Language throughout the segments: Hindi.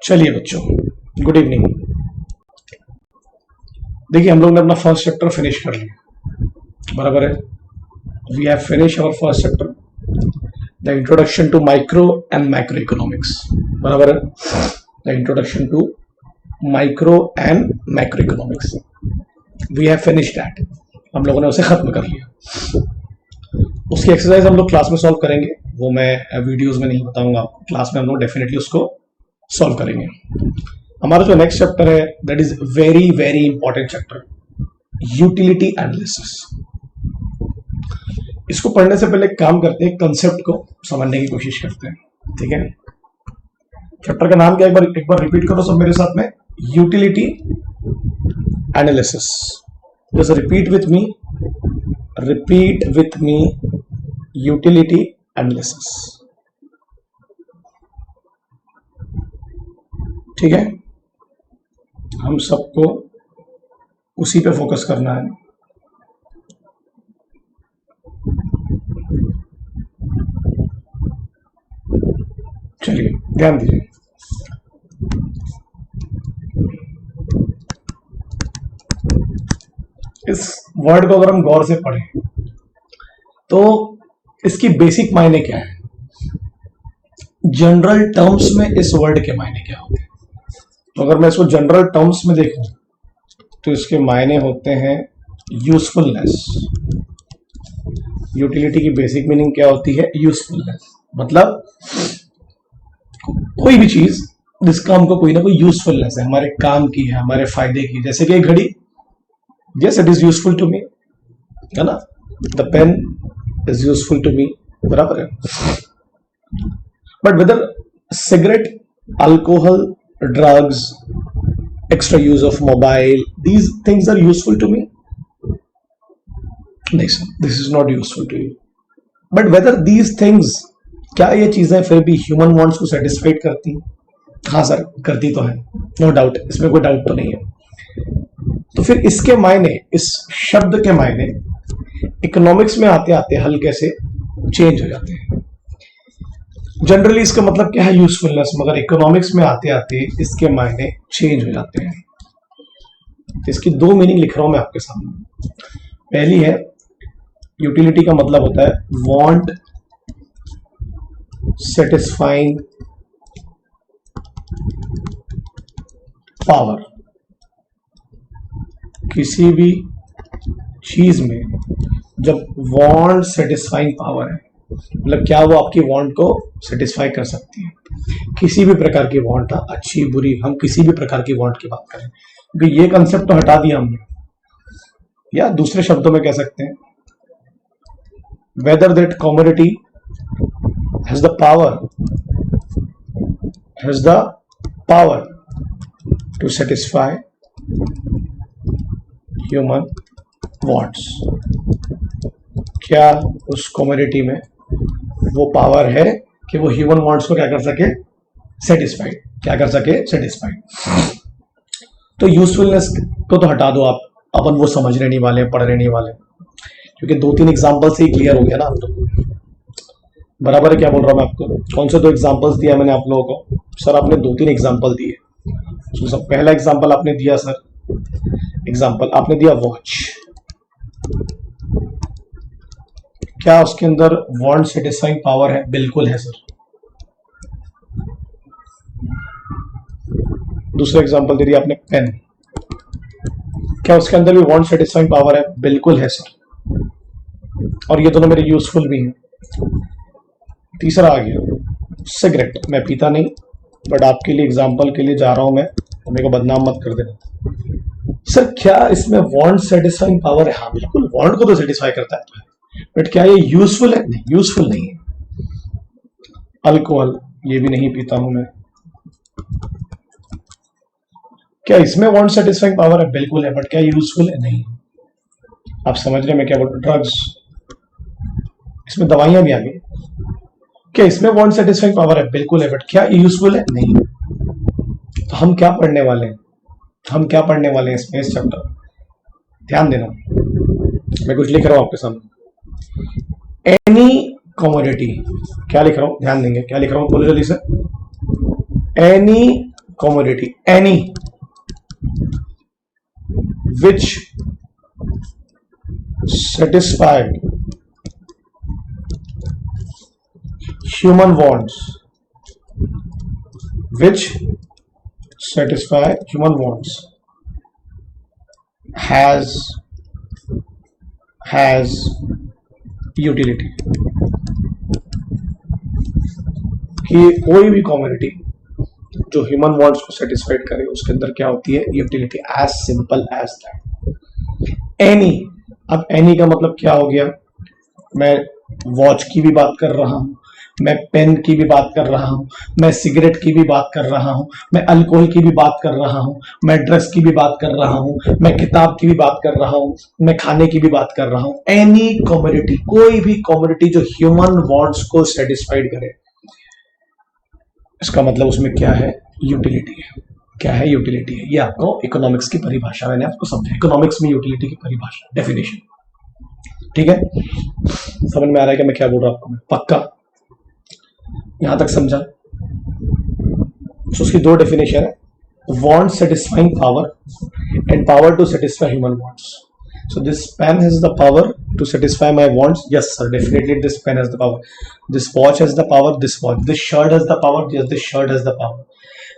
चलिए बच्चों, गुड इवनिंग। देखिए, हम लोग ने अपना फर्स्ट चैप्टर फिनिश कर लिया, बराबर है। We have finish our first chapter, the introduction to micro and macro economics, बराबर है। The introduction to micro and macro economics, we have finish that. हम लोगों ने उसे खत्म कर लिया। उसकी एक्सरसाइज हम लोग क्लास में सॉल्व करेंगे, वो मैं वीडियोस में नहीं बताऊंगा आपको, क्लास में हम लोग डेफिनेटली उसको सॉल्व करेंगे। हमारा जो नेक्स्ट चैप्टर है that is very very important chapter, utility analysis. इसको पढ़ने से पहले एक काम करते हैं, कंसेप्ट को समझने की कोशिश करते हैं, ठीक है। चैप्टर का नाम क्या, एक बार रिपीट करो सब मेरे साथ में, utility analysis. Just repeat with me, utility analysis, ठीक है। हम सबको उसी पे फोकस करना है। चलिए ध्यान दीजिए। इस वर्ड को अगर हम गौर से पढ़ें तो इसकी बेसिक मायने क्या है, जनरल टर्म्स में इस वर्ड के मायने क्या होते हैं। तो अगर मैं इसको जनरल टर्म्स में देखूं तो इसके मायने होते हैं यूजफुलनेस। यूटिलिटी की बेसिक मीनिंग क्या होती है, यूजफुलनेस। मतलब कोई भी चीज जिसका हमको कोई ना कोई यूजफुलनेस है, हमारे काम की है, हमारे फायदे की। जैसे कि घड़ी, yes it is useful to me, है ना। The pen is useful to me, बराबर है। But whether cigarette, alcohol, drugs, extra use of mobile, these things are useful to me? नहीं sir, this is not useful to you. But whether these things, क्या ये चीजें फिर भी ह्यूमन वांट्स को सेटिस्फाइड करती हैं? हाँ सर, करती तो है, नो डाउट, इसमें कोई डाउट तो नहीं है। तो फिर इसके मायने, इस शब्द के मायने इकोनॉमिक्स में आते आते हल्के से चेंज हो जाते हैं। जनरली इसका मतलब क्या है, यूजफुलनेस, मगर इकोनॉमिक्स में आते आते इसके मायने चेंज हो जाते हैं। तो इसकी दो मीनिंग लिख रहा हूं मैं आपके सामने। पहली है, यूटिलिटी का मतलब होता है वांट सेटिस्फाइंग पावर। किसी भी चीज में जब वांट सेटिस्फाइंग पावर है, मतलब क्या वो आपकी वांट को सेटिस्फाई कर सकती है। किसी भी प्रकार की वांट, अच्छी बुरी, हम किसी भी प्रकार की वांट की बात करें, क्योंकि ये कंसेप्ट तो हटा दिया हमने। या दूसरे शब्दों में कह सकते हैं, whether that commodity has the power to satisfy human wants. क्या उस कमोडिटी में वो पावर है कि वो ह्यूमन वांट्स को क्या कर सके, सेटिस्फाइड। तो यूजफुलनेस को तो हटा दो आप, अपन वो समझने नहीं वाले, पढ़ने नहीं वाले, क्योंकि दो तीन एग्जांपल से ही क्लियर हो गया ना हम तो, बराबर है। क्या बोल रहा हूं मैं आपको, कौन से दो एग्जांपल्स दिया मैंने आप लोगों को? सर आपने दो तीन एग्जांपल दिए। तो पहला एग्जांपल आपने दिया सर, एग्जांपल आपने दिया वॉच। क्या उसके अंदर वांट सेटिस्फाइंग पावर है? बिल्कुल है सर। दूसरा एग्जांपल दे दिया आपने, पेन। क्या उसके अंदर भी वांट सेटिस्फाइंग पावर है? बिल्कुल है सर। और ये दोनों मेरे यूजफुल भी हैं। तीसरा आ गया सिगरेट। मैं पीता नहीं, बट आपके लिए एग्जांपल के लिए जा रहा हूं मैं, तो मेरे को बदनाम मत कर देना। सर क्या इसमें वांट सेटिस्फाइंग पावर है? हाँ बिल्कुल, वांट को तो सेटिस्फाई करता है, बट क्या ये यूजफुल है? नहीं, यूजफुल नहीं है। अल्कोहल, ये भी नहीं पीता हूं मैं। क्या इसमें वांट सेटिस्फाइंग पावर है? बिल्कुल है, बट क्या यूजफुल है? नहीं। आप समझ रहे हैं मैं क्या बोल रहा हूं? ड्रग्स, इसमें दवाइयां भी आ गई। क्या इसमें वांट सेटिस्फाइंग पावर है? बिल्कुल है, बट क्या यूजफुल है? नहीं। तो हम क्या पढ़ने वाले हैं, इसमें, इस चैप्टर, ध्यान देना, मैं कुछ लिख रहा हूं आपके सामने। एनी कमोडिटी, क्या लिख रहा हूं, ध्यान देंगे, क्या लिख रहा हूं, बोलो जल्दी से। Any commodity, any which satisfied human wants, which satisfy human wants, has utility. कि कोई भी कम्युनिटी जो ह्यूमन वांट्स को सेटिस्फाइड करे उसके अंदर क्या होती है, utility. As simple as that. Any. अब एनी का मतलब क्या हो गया, मैं वॉच की भी बात कर रहा हूं, मैं पेन की भी बात कर रहा हूं, मैं सिगरेट की भी बात कर रहा हूं, मैं अल्कोहल की भी बात कर रहा हूं, मैं ड्रग्स की भी बात कर रहा हूं, मैं किताब की भी बात कर रहा हूं, मैं खाने की भी बात कर रहा हूं. एनी कम्युनिटी, कोई भी कम्युनिटी जो ह्यूमन वांट्स को सेटिस्फाइड करे, इसका मतलब उसमें क्या है, यूटिलिटी है. क्या है, यूटिलिटी है. ये आपको इकोनॉमिक्स की परिभाषा मैंने आपको समझा. इकोनॉमिक्स में यूटिलिटी की परिभाषा, डेफिनेशन. ठीक है, समझ में आ रहा है कि मैं क्या बोल रहा हूं आपको, पक्का यहां तक समझा. तो उसकी दो डेफिनेशन है, want satisfying power and power to satisfy human wants. So this pen has the power to satisfy my wants. Yes, sir. Definitely, this pen has the power. This watch has the power. This watch. This shirt has the power. Yes, this shirt has the power.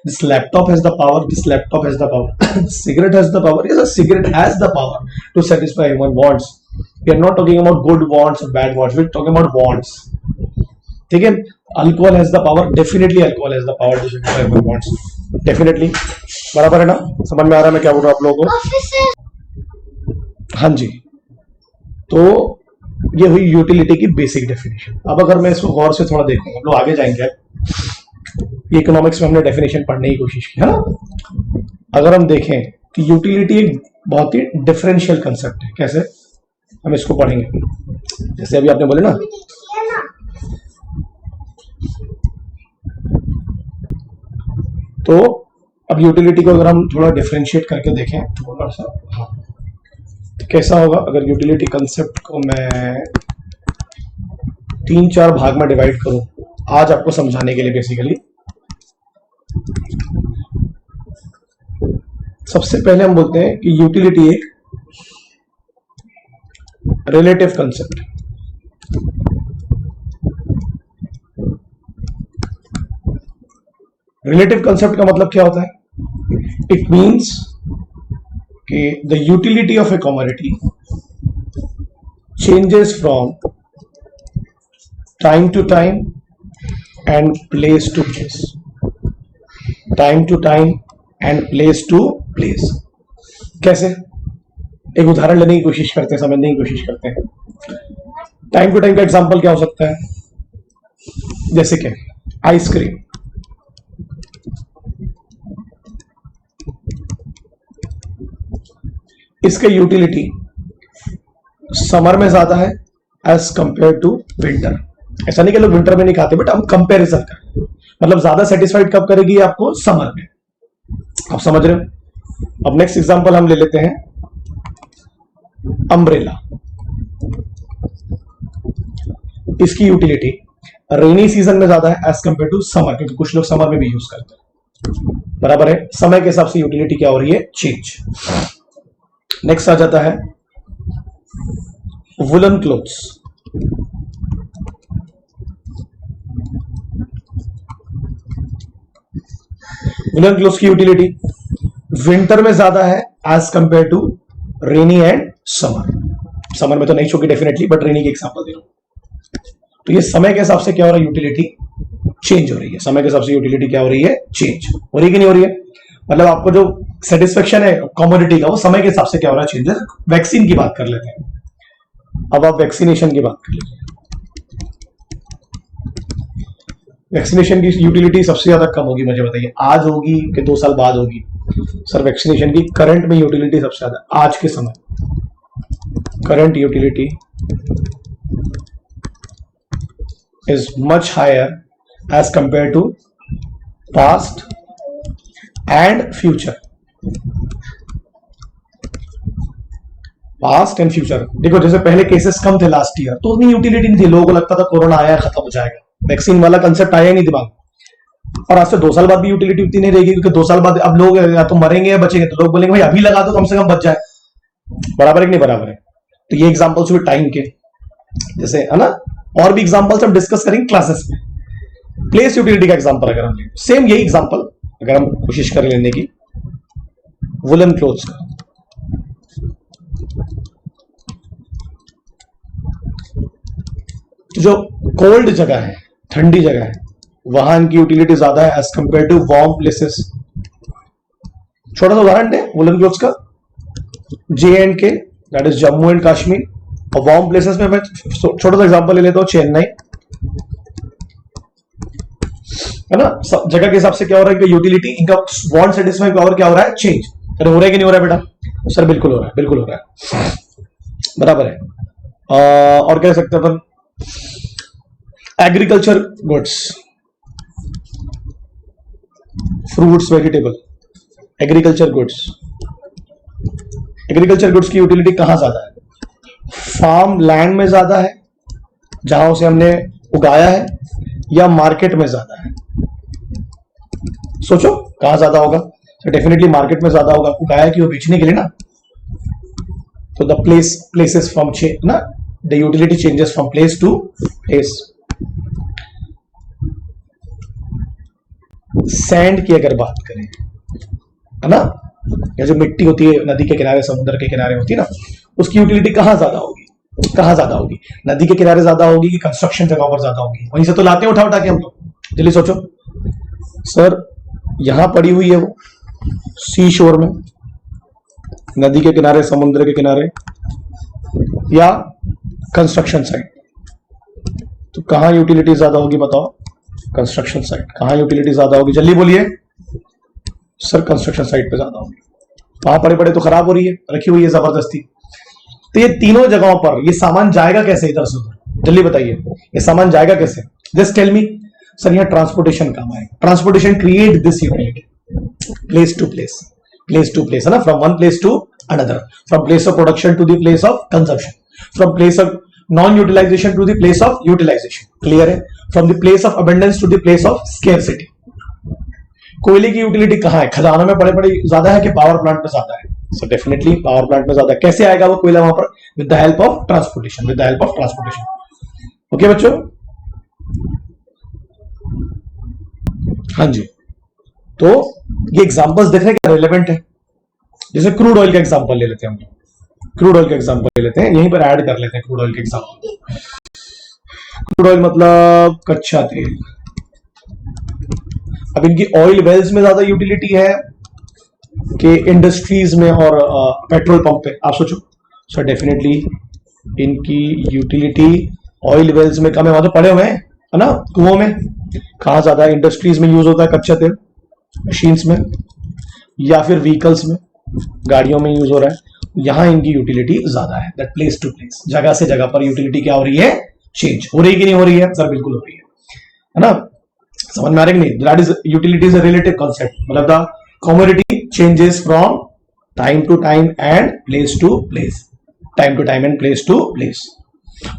This laptop has the power. This laptop has the power. This cigarette has the power. Yes, a cigarette has the power to satisfy human wants. We are not talking about good wants or bad wants. We are talking about wants. ठीक है. Alcohol has the power. Definitely, alcohol has the power to satisfy human wants. Definitely. बराबर है ना? समझ में आ रहा है मैं क्या बोल रहा हूँ आप लोगों को? हाँ जी. तो ये हुई यूटिलिटी की बेसिक डेफिनेशन. अब अगर मैं इसको गौर से थोड़ा देखूंगा, हम लोग आगे जाएंगे. ये इकोनॉमिक्स में हमने डेफिनेशन पढ़ने की कोशिश की है ना. अगर हम देखें कि यूटिलिटी एक बहुत ही डिफरेंशियल कंसेप्ट है. कैसे हम इसको पढ़ेंगे, जैसे अभी आपने बोले ना, तो अब यूटिलिटी को अगर हम थोड़ा डिफरेंशिएट करके देखें थोड़ा सा, हाँ, तो कैसा होगा अगर यूटिलिटी कंसेप्ट को मैं 3-4 भाग में डिवाइड करूं आज आपको समझाने के लिए. बेसिकली सबसे पहले हम बोलते हैं कि यूटिलिटी एक रिलेटिव कंसेप्ट. रिलेटिव कंसेप्ट का मतलब क्या होता है, इट मीन्स कि the utility of a commodity changes from time to time and place to place. Time to time and place to place. कैसे, एक उदाहरण लेने की कोशिश करते हैं, समझने की कोशिश करते हैं. टाइम टू टाइम का एग्जांपल क्या हो सकता है, जैसे कि आइसक्रीम. इसका यूटिलिटी समर में ज्यादा है एज कंपेयर टू विंटर. ऐसा नहीं कि लोग विंटर में नहीं खाते, बट हम कंपैरिजन करें, मतलब ज्यादा सेटिस्फाइड कब करेगी आपको, समर में. आप समझ रहे हो. अब नेक्स्ट एग्जांपल हम ले लेते हैं अम्ब्रेला. इसकी यूटिलिटी रेनी सीजन में ज्यादा है एज कंपेयर टू समर, क्योंकि कुछ लोग समर में भी यूज करते हैं. बराबर है. समय के हिसाब से यूटिलिटी क्या हो रही है, चेंज. नेक्स्ट आ जाता है वुलन क्लोथ्स. वुलन क्लोथ्स की यूटिलिटी विंटर में ज्यादा है as compare to rainy and summer. Summer में तो नहीं छोकी डेफिनेटली, बट रेनी की एग्जांपल दे रहा हूं. तो ये समय के हिसाब से क्या हो रहा है, यूटिलिटी चेंज हो रही है. समय के हिसाब से यूटिलिटी क्या हो रही है, चेंज हो रही है कि नहीं हो रही है. मतलब आपको जो सेटिस्फेक्शन है कमोडिटी का, वो समय के हिसाब से क्या हो रहा है, चेंज. वैक्सीन की बात कर लेते हैं. अब आप वैक्सीनेशन की बात कर लीजिए. वैक्सीनेशन की यूटिलिटी सबसे ज्यादा कब होगी, मुझे बताइए. आज होगी कि 2 साल बाद होगी. सर वैक्सीनेशन की करंट में यूटिलिटी सबसे ज्यादा आज के समय, current utility is much higher as compare to past and future. Past and future. देखो जैसे पहले केसेस कम थे लास्ट ईयर, तो उतनी यूटिलिटी नहीं थी. लोगों को लगता था कोरोना आया खत्म हो जाएगा, वैक्सीन वाला कंसेप्ट आया नहीं दिमाग. और आज से 2 साल बाद भी यूटिलिटी उतनी नहीं रहेगी, क्योंकि 2 साल बाद अब लोग या तो मरेंगे या बचेंगे, तो लोग बोलेंगे भाई अभी लगा दो कम से कम बच जाए। बराबर है कि नहीं बराबर है? तो ये एग्जांपल्स हुए टाइम के, जैसे है ना। और भी एग्जांपल्स हम डिस्कस करेंगे क्लासेस में। प्लेस यूटिलिटी का एग्जांपल अगर हम लें, सेम यही एग्जांपल अगर हम कोशिश करें लेने की, वुलन क्लोथ्स का। जो कोल्ड जगह है, ठंडी जगह है, वहां इनकी यूटिलिटी ज्यादा है as compare to warm places. छोटा सा उदाहरण दें वुलन क्लोथ्स का, JNK that is Jammu and Kashmir, और वार्म प्लेसेस में मैं छोटा सा एग्जांपल ले लेता हूं, चेन्नई, है ना। जगह के हिसाब से क्या हो रहा है कि यूटिलिटी, इनका वांट सेटिस्फाई पावर क्या हो रहा है, चेंज। अरे हो रहा है कि नहीं हो रहा है बेटा? सर बिल्कुल हो रहा है, बिल्कुल हो रहा है, बराबर है। और कह सकते हैं अपन agriculture goods, fruits, vegetable, agriculture goods. Agriculture goods की यूटिलिटी कहां ज्यादा है? फार्म लैंड में ज्यादा है जहां उसे हमने उगाया है, या मार्केट में ज्यादा है? सोचो कहां ज्यादा होगा। तो डेफिनेटली मार्केट में ज्यादा होगा, उगाया कि वो बेचने के लिए ना। तो द प्लेसेस फ्रॉम ना, the utility changes from place to place. Sand की अगर बात करें, है ना, या जो मिट्टी होती है नदी के किनारे, समुद्र के किनारे होती है ना, उसकी यूटिलिटी कहां ज्यादा होगी? कहां ज्यादा होगी? नदी के किनारे ज्यादा होगी कि कंस्ट्रक्शन जगह पर ज्यादा होगी? वहीं से तो लाते हैं उठा उठा के हम लोग। जल्दी सोचो सर, यहां पड़ी हुई है वो सी शोर में, नदी के किनारे, समुद्र के किनारे, या कंस्ट्रक्शन साइट। तो कहां यूटिलिटी ज्यादा होगी बताओ? Construction site. कहां यूटिलिटी ज्यादा होगी? जल्दी बोलिए सर। कंस्ट्रक्शन साइट पे ज्यादा होगी। वहां पड़े पड़े तो खराब हो रही है, रखी हुई है जबरदस्ती। तो ये तीनों जगहों पर ये सामान जाएगा कैसे इधर से उधर? जल्दी बताइए, ये सामान जाएगा कैसे? Just tell me sir. यहाँ ट्रांसपोर्टेशन काम आएगा। Transportation create this utility, place to place, place to place, है ना, from one place to another, from place of production to the place of consumption, from place of non utilization to the place of utilization. Clear है? From the place of abundance to the place of scarcity. कोयले की यूटिलिटी कहां है? खदानों में बड़े बड़े ज्यादा है कि पावर प्लांट में ज्यादा है? सो डेफिनेटली पावर प्लांट में ज्यादा है। कैसे आएगा वो कोयला वहां पर? With the help of transportation, with the help of transportation. Okay बच्चों? हाँ जी। तो ये एग्जांपल्स देख रहे हैं क्या रिलेवेंट है? जैसे क्रूड ऑयल का एग्जांपल ले लेते हैं हम लोग। क्रूड ऑयल का एग्जांपल ले लेते हैं, यहीं पर ऐड कर लेते हैं क्रूड ऑयल के एग्जांपल। क्रूड ऑयल मतलब कच्चा तेल। अब इनकी ऑयल वेल्स में ज्यादा यूटिलिटी है कि इंडस्ट्रीज में और पेट्रोल पंप पे? आप सोचो। सो डेफिनेटली इनकी यूटिलिटी ऑयल वेल्स में कम है, वहां तो पड़े हुए हैं, है ना, कुओं में। कहां ज्यादा? इंडस्ट्रीज में यूज होता है कच्चा तेल, मशीन्स में, या फिर व्हीकल्स में, गाड़ियों में यूज हो रहा है। यहां इनकी यूटिलिटी ज्यादा है। दैट प्लेस टू प्लेस, जगह से जगह पर यूटिलिटी क्या हो रही है? चेंज हो रही है कि नहीं हो रही है? सर बिल्कुल हो रही है ना। समझ में आ रही है नहीं? That is utility is a relative concept, मतलब the commodity changes from time to time and place to place, time to time and place to place.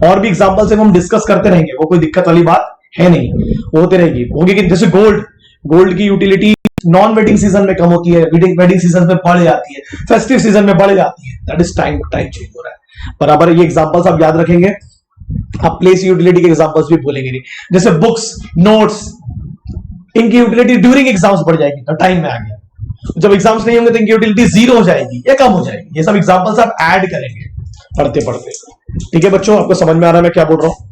और भी एग्जांपल से हम डिस्कस करते रहेंगे, वो कोई दिक्कत वाली बात है नहीं, वो होते रहेगी। होगी कि जैसे गोल्ड की यूटिलिटी नॉन वेडिंग सीजन में कम होती है, वेडिंग सीजन में बढ़ जाती है, फेस्टिव सीजन में बढ़ जाती है। That is time to time change हो रहा है। बराबर, ये एग्जांपल्स आप याद रखेंगे। आप प्लेस यूटिलिटी के एग्जांपल्स भी भूलेंगे नहीं। जैसे बुक्स, नोट्स, इनकी यूटिलिटी ड्यूरिंग एग्जाम्स बढ़ जाएगी, तो टाइम में आ गया। जब एग्जाम्स नहीं होंगे तो इनकी यूटिलिटी जीरो हो जाएगी या कम हो जाएगी। ये सब एग्जांपल्स आप ऐड करेंगे पढ़ते पढ़ते। ठीक है बच्चों, आपको समझ में आ रहा है मैं क्या बोल रहा हूं?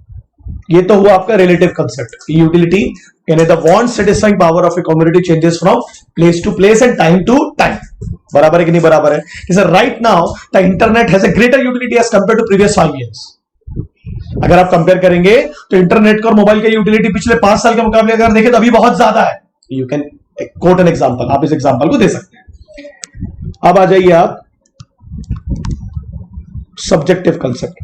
ये तो हुआ आपका रिलेटिव कंसेप्ट। यूटिलिटी यानी the want satisfying power of a commodity changes from place to place and time to time. बराबर है कि नहीं बराबर है? जैसे right now the internet has a greater utility as compare to previous 5 years। अगर आप कंपेयर करेंगे तो इंटरनेट का और मोबाइल का यूटिलिटी पिछले 5 साल के मुकाबले अगर देखें तो अभी बहुत ज्यादा है। You can coat an example, आप इस एग्जांपल को दे सकते हैं। अब आ जाइए आप सब्जेक्टिव कंसेप्ट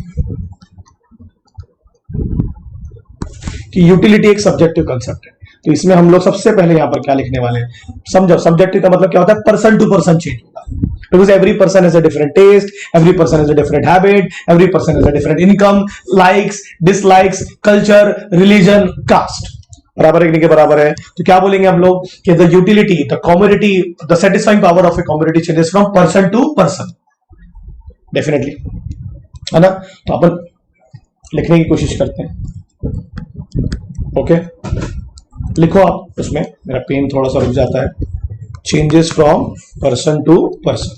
कि यूटिलिटी एक सब्जेक्टिव कंसेप्ट है। तो इसमें हम लोग सबसे पहले यहां पर क्या लिखने वाले हैं, समझो। सब्जेक्टिव का मतलब क्या होता है? पर्सन टू पर्सन चेंज होता है, because every person has a different taste, every person has a different habit, every person has a different income, likes, dislikes, culture, religion, caste. बराबर है कि नहीं के बराबर है? तो क्या बोलेंगे हम लोग कि the utility, the commodity, the satisfying power of a commodity changes from person to person, definitely, है ना? तो अपन लिखने की कोशिश करते हैं। ओके, लिखो आप उसमें, मेरा पेन थोड़ा सा रुक जाता है। Changes from person to person,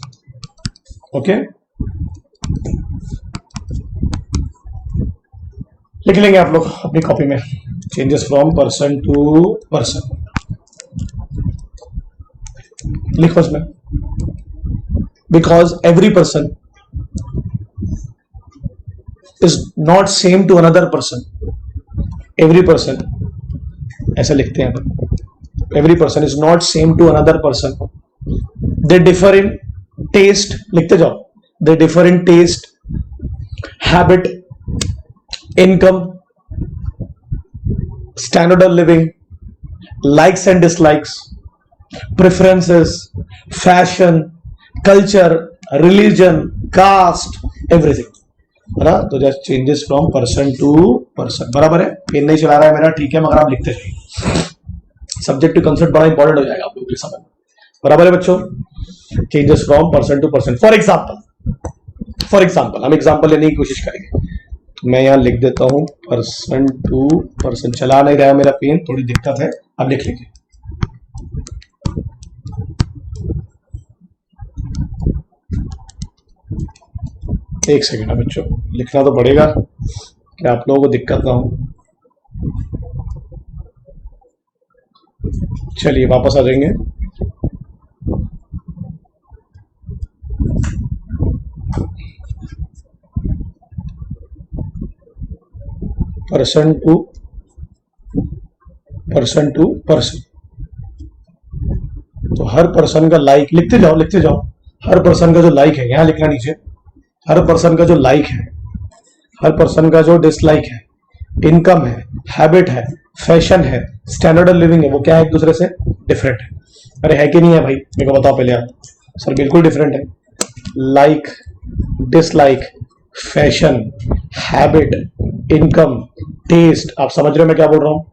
okay, लिख लेंगे आप लोग अपनी कॉपी में, changes from person to person, लिखो उसमें। Because every person is not same to another person, every person, ऐसा लिखते हैं अपन, every person is not same to another person, they differ in taste, लिखते जाओ, they differ in taste, habit, income, standard of living, likes and dislikes, preferences, fashion, culture, religion, caste, everything, है ना? तो just changes from person to person, बराबर है? पेन नहीं चला रहा है मेरा, ठीक है, मगर आप लिखते जाइए, सब्जेक्ट टू कंसेप्ट बड़ा इंपॉर्टेंट हो जाएगा आप लोगों के समय, बराबर है बच्चों? Changes from person to person, for example हम एग्जाम्पल लेने की कोशिश करेंगे। मैं यहां लिख देता हूं पर्सन टू पर्सन, चला नहीं रहा मेरा पेन, थोड़ी दिक्कत है, अब लिख लीजिए। एक सेकेंड है बच्चों, लिखना तो पड़ेगा कि आप लोगों को दिक्कत ना हो। चलिए वापस आ जाएंगे। पर्सन टू पर्सन, तो हर पर्सन का लाइक, लिखते जाओ, हर पर्सन का जो लाइक है यहां लिखना नीचे, हर पर्सन का जो लाइक है, हर पर्सन का जो डिसलाइक है, इनकम है, हैबिट है, फैशन है, स्टैंडर्ड ऑफ लिविंग है, वो क्या है? एक दूसरे से डिफरेंट है। अरे है कि नहीं है भाई? मेरे को बताओ पहले आप। सर बिल्कुल डिफरेंट है। Like, dislike, fashion, habit, income, taste, आप समझ रहे हो मैं क्या बोल रहा हूं?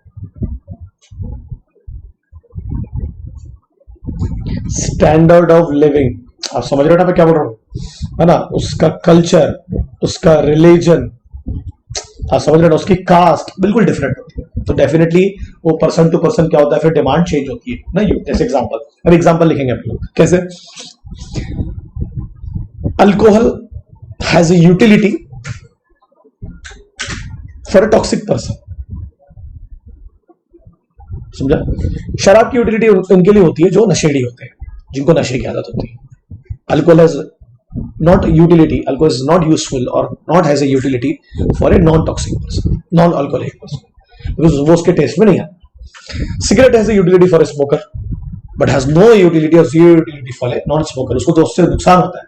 स्टैंडर्ड ऑफ लिविंग, आप समझ रहे हो ना मैं क्या बोल रहा हूं, है ना? उसका कल्चर, उसका रिलीजन, आप समझ रहे हो ना? उसकी कास्ट बिल्कुल डिफरेंट होती है, तो डेफिनेटली वो पर्सन टू पर्सन क्या होता है, फिर डिमांड चेंज होती है ना। जैसे एग्जांपल, अब एग्जांपल लिखेंगे आप लोग, कैसे? Alcohol has a utility for a toxic person, समझा? शराब की यूटिलिटी उनके लिए होती है जो नशेड़ी होते हैं, जिनको नशे की आदत होती है। Alcohol has not utility, alcohol is not useful or not has a utility for a non-toxic person, non-alcoholic person, because वो उसके टेस्ट में नहीं है। Cigarette has a utility for a smoker but has no utility or zero utility for a non-smoker, उसको तो उससे नुकसान होता है।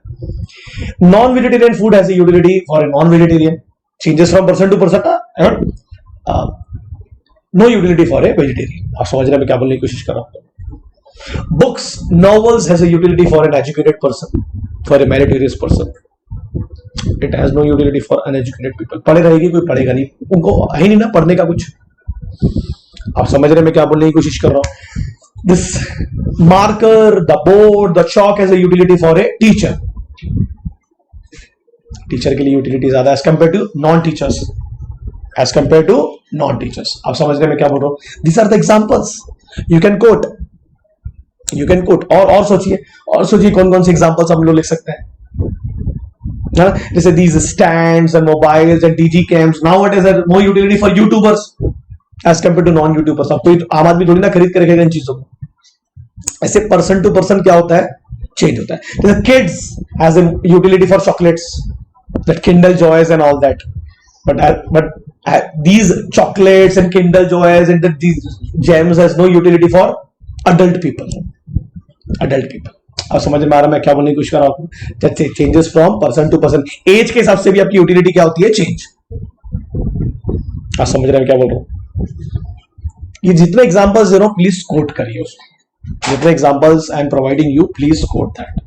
Non-vegetarian food has a utility for a non-vegetarian, changes from person to person, no utility for a vegetarian, आप समझ रहे हैं मैं क्या बोलने की कोशिश कर रहा हूँ? Books, novels has a utility for an educated person, for a meritorious person. It has no utility for uneducated people. पढ़े रहेगी कोई पढ़ेगा नहीं, उनको है नहीं ना पढ़ने का कुछ, आप समझ रहे हैं मैं क्या बोलने की कोशिश कर रहा हूं? This marker, the board, the chalk has a utility for a teacher. Teacher के लिए यूटिलिटी ज्यादा as compare to non teachers, as compare to non teachers, आप समझ रहे हैं मैं क्या बोल रहा हूं? These are the examples you can quote. और सोचिए कौन कौन से एग्जांपल्स हम लोग लिख सकते हैं, जैसे these stands and mobiles and DG cams nowadays are more utility for YouTubers as compared to non YouTubers. अब कोई आम आदमी थोड़ी ना खरीद कर रखेगा इन चीजों को। ऐसे पर्सन टू पर्सन क्या होता है, चेंज होता है। जैसे kids has a utility for chocolates, that Kindle Joys and all that, but these chocolates and Kindle Joys and these gems has no utility for adult people. आप समझ में आ रहा मैं क्या बोलने की कोशिश कर रहा हूं? Changes from person to person, age के हिसाब से भी आपकी यूटिलिटी क्या होती है, चेंज। आप समझ रहे हैं क्या बोल रहा हूं? ये जितने एग्जांपल्स दे रहा हूं प्लीज कोट करिए उसको, जितने examples I am providing you please coat that,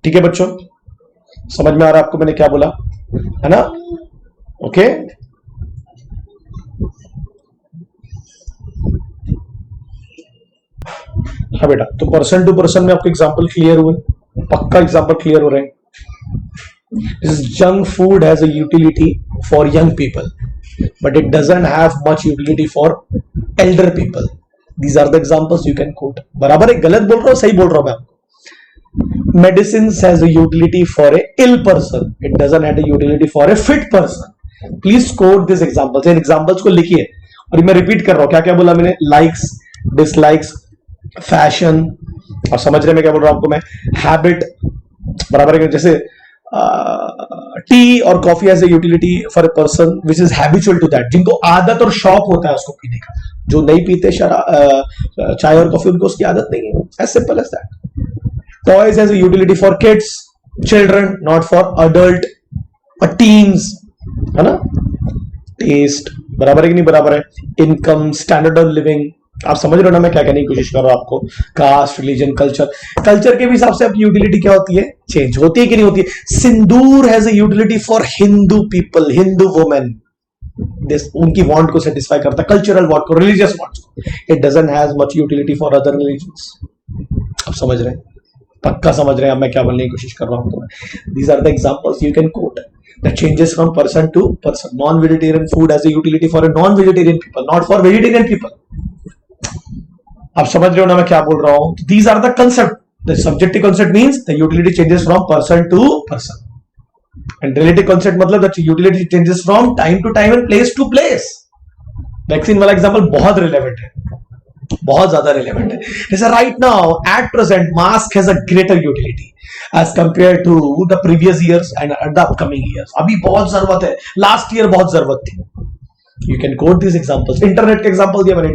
ठीक है बच्चों? समझ में आ रहा है आपको मैंने क्या बोला, है ना? ओके, हाँ बेटा, तो पर्सन टू पर्सन में आपको एग्जांपल क्लियर हुए, पक्का एग्जांपल क्लियर हो रहे हैं. This junk food has a utility for young people, but it doesn't have much utility for elder people. These are the examples you can quote. बराबर है, गलत बोल रहा हूँ सही बोल रहा हूँ मैं आपको. Medicines has a utility for a ill person. It doesn't have a utility for a fit person. Please quote these examples. In examples को लिखिए. और मैं रिपीट कर रहा हूँ, क्या क्या बोला मैंने? Likes, dislikes, fashion, और समझ रहे मैं क्या बोल रहा हूँ आपको मैं? Habit, बराबर है. जैसे टी और coffee as a utility for a person which is habitual to that, जिनको आदत और शौक होता है उसको पीने का. जो नहीं पीते चाय और कॉफी, उनको उसकी आदत नहीं है. As simple as that. Toys as a utility for kids, children, not for adult or teens, है ना. टेस्ट, बराबर है कि नहीं बराबर है. इनकम, स्टैंडर्ड ऑफ लिविंग, आप समझ रहे हो ना मैं क्या कहने की कोशिश कर रहा हूं आपको. कास्ट, रिलीजन, कल्चर, कल्चर के भी हिसाब से आपकी यूटिलिटी क्या होती है, चेंज होती है कि नहीं होती है. Sindoor has a utility for Hindu people, Hindu women, उनकी वांट को सेटिस्फाई करता है, कल्चरल वांट को, रिलीजियस वांट को. It doesn't has much utility for other religions. आप समझ रहे हैं, पक्का समझ रहे हैं मैं क्या बोलने की कोशिश कर रहा हूं तुम्हें. These are the examples you can quote that changes from person to person. Non-vegetarian food has a utility for a non-vegetarian people, not for vegetarian people. आप समझ रहे हो ना मैं क्या बोल रहा हूं. These are the concept. The subjective concept means the utility changes from person to person. And relative concept मतलब the utility changes from time to time and place to place. Vaccine वाला एग्जांपल बहुत रिलेवेंट है, बहुत ज्यादा रिलेवेंट है. जैसे right now at present mask has a greater utility as compare to the previous years and the upcoming years. अभी बहुत जरूरत है, लास्ट ईयर बहुत जरूरत थी. You can quote these examples. Internet के एग्जांपल दिया मैंने.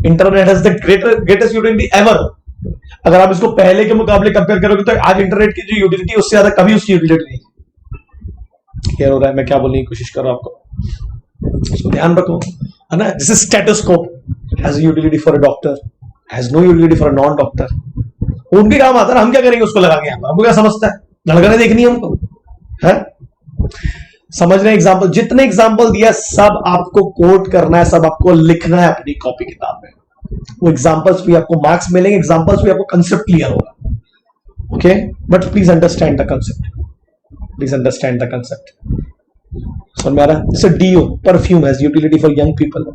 Internet has the greatest utility ever. अगर आप इसको पहले के मुकाबले कंपेयर करोगे तो आज इंटरनेट की जो यूटिलिटी उससे ज्यादा कभी उसकी यूटिलिटी नहीं. क्लियर हो रहा है मैं क्या बोलने की कोशिश कर रहा हूं आपको, इसको ध्यान रखो, है ना. This is stethoscope has utility for a doctor, has no utility for a non doctor. उनके काम आता है, हम क्या करेंगे उसको लगा के, हमको क्या समझता है, धड़कने देखनी है हमको, है. समझ रहे एग्जाम्पल, जितने एग्जाम्पल दिया सब आपको कोट करना है, सब आपको लिखना है अपनी कॉपी किताब में. वो एग्जाम्पल्स भी आपको मार्क्स मिलेंगे, एग्जाम्पल्स भी आपको कंसेप्ट क्लियर होगा. Okay, but please understand the concept, please understand the concept. समझ में आ रहा है. जैसे deo, perfume has utility for young people.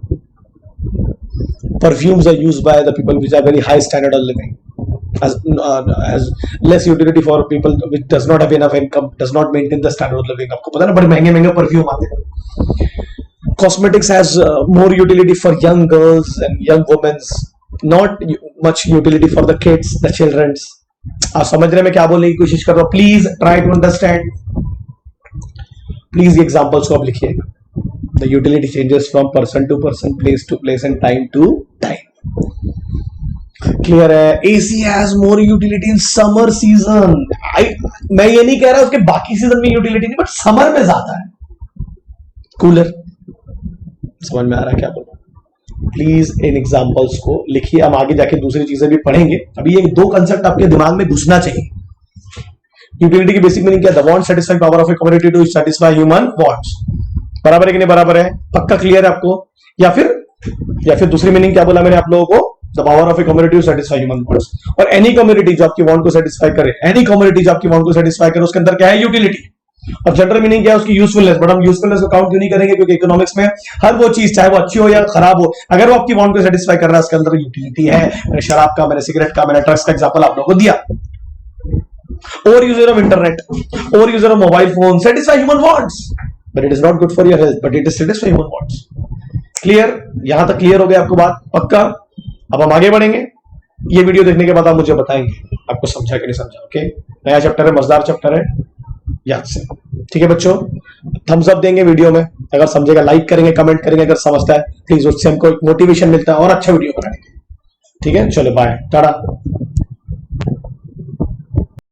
Perfumes are used by the people which are very high standard of living. Has less utility for people which does not have enough income, does not maintain the standard of living. आपको पता है ना, बड़े महंगे महंगे परफ्यूम आते हैं. Cosmetics has more utility for young girls and young women, not much utility for the kids, the childrens. आप समझ रहे हैं मैं क्या बोलने की कोशिश कर रहा हूँ. Please try to understand. Please examples को आप लिखिएगा. The utility changes from person to person, place to place and time to time. Clear है. AC has more utility in summer season. मैं ये नहीं कह रहा उसके बाकी सीजन में यूटिलिटी नहीं, बट समर में ज्यादा है. कूलर. समझ में आ रहा है क्या बोल रहा हूं. प्लीज इन एग्जांपल्स को लिखिए. हम आगे जाके दूसरी चीजें भी पढ़ेंगे. अभी ये दो कंसेप्ट आपके दिमाग में घुसना चाहिए. यूटिलिटी की बेसिक मीनिंग क्या है? The want satisfy power of a community to satisfy human wants. बराबर है कि नहीं बराबर है, पक्का क्लियर है आपको. या फिर दूसरी मीनिंग क्या बोला मैंने आप लोगों को? The power of a community to satisfy human wants. और एनी कम्युनिटी जो आपकी वांट को सेटिस्फाई करे, एनी कम्युनिटी जो आपकी वांट को सेटिस्फाई करे, उसके अंदर क्या है? यूटिलिटी. और जनरल मीनिंग क्या है? उसकी यूजफुलनेस. बट हम यूजफुलनेस को काउंट क्यों नहीं करेंगे? क्योंकि इकोनॉमिक्स में हर वो चीज, चाहे वो अच्छी हो या खराब हो, अगर वो आपकी वांट को सेटिस्फाई कर रहा है, उसके अंदर यूटिलिटी है. मैंने शराब का, मैंने सिगरेट का, मैंने ड्रग्स का एग्जांपल आप लोगों को दिया. और यूजर ऑफ इंटरनेट, और user of mobile phone satisfy human wants, but it is not good for your health, but it is satisfy human wants. Clear? यहां तक क्लियर हो गया आपको बात? पक्का. अब हम आगे बढ़ेंगे. ये वीडियो देखने के बाद आप मुझे बताएंगे आपको समझा कि नहीं समझा. ओके, नया चैप्टर है, मजेदार चैप्टर है, याद से. ठीक है बच्चों, थम्स अप देंगे वीडियो में अगर समझेगा, लाइक करेंगे, कमेंट करेंगे अगर समझता है. प्लीज, उससे हमको मोटिवेशन मिलता है और अच्छा वीडियो बनाने के. ठीक है, चलो बाय, टाटा.